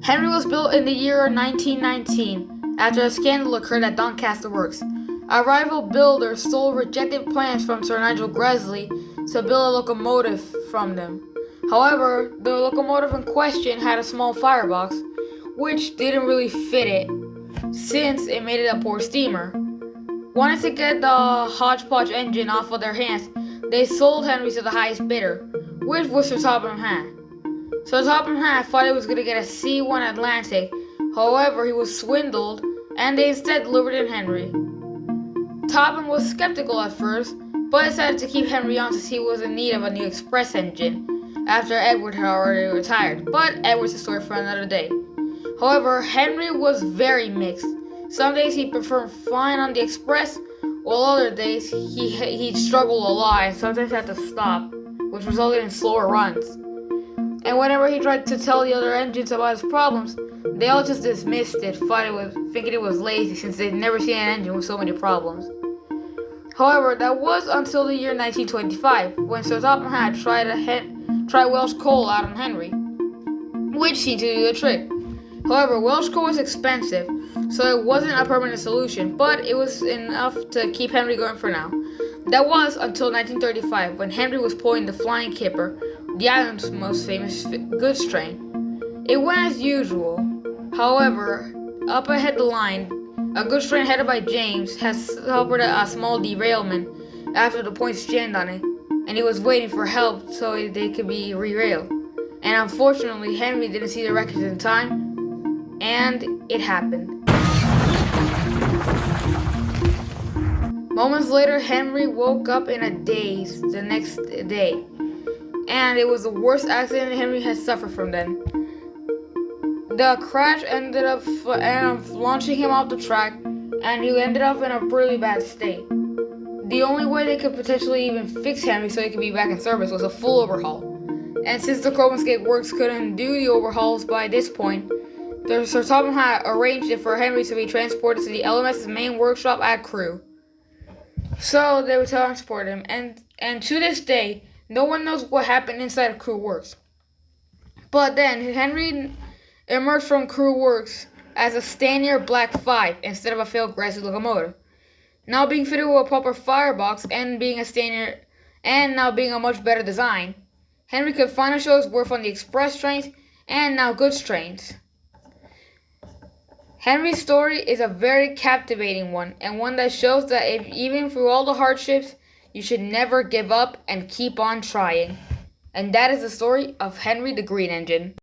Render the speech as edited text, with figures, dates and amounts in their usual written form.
Henry was built in the year 1919 after a scandal occurred at Doncaster Works. A rival builder stole rejected plans from Sir Nigel Gresley to build a locomotive from them. However, the locomotive in question had a small firebox, which didn't really fit it, since it made it a poor steamer. Wanting to get the hodgepodge engine off of their hands, they sold Henry to the highest bidder, which was Sir Topham Hatt. Sir Topham Hatt thought he was going to get a C1 Atlantic. However, he was swindled, and they instead delivered in Henry. Topham was skeptical at first, but decided to keep Henry on since he was in need of a new express engine after Edward had already retired. But Edward's a story for another day. However, Henry was very mixed. Some days he preferred flying on the express, while other days he struggled a lot and sometimes had to stop, which resulted in slower runs. And whenever he tried to tell the other engines about his problems, they all just dismissed it, thinking it was lazy since they'd never seen an engine with so many problems. However, that was until the year 1925, when Sir Topham Hatt tried Welsh coal out on Henry, which seemed to do the trick. However, Welsh coal was expensive, so it wasn't a permanent solution, but it was enough to keep Henry going for now. That was until 1935, when Henry was pulling the Flying Kipper, the island's most famous goods train. It went as usual. However, up ahead the line, a goods train headed by James had suffered a small derailment after the points jammed on it, and he was waiting for help so they could be re-railed. And unfortunately, Henry didn't see the wreckage in time, and it happened. Moments later, Henry woke up in a daze the next day, and it was the worst accident Henry had suffered from then. The crash ended up launching him off the track, and he ended up in a really bad state. The only way they could potentially even fix Henry so he could be back in service was a full overhaul. And since the Chromoscape Works couldn't do the overhauls by this point, Sir Topham Hatt arranged it for Henry to be transported to the LMS's main workshop at Crewe. So they would transport him, and to this day, no one knows what happened inside of Crewe Works. But then, Henry emerged from Crewe Works as a Stanier Black 5 instead of a failed Gresley locomotive. Now being fitted with a proper firebox and being a Stanier, and now being a much better design, Henry could finally show his worth on the express trains and now goods trains. Henry's story is a very captivating one, and one that shows that even through all the hardships, you should never give up and keep on trying. And that is the story of Henry the Green Engine.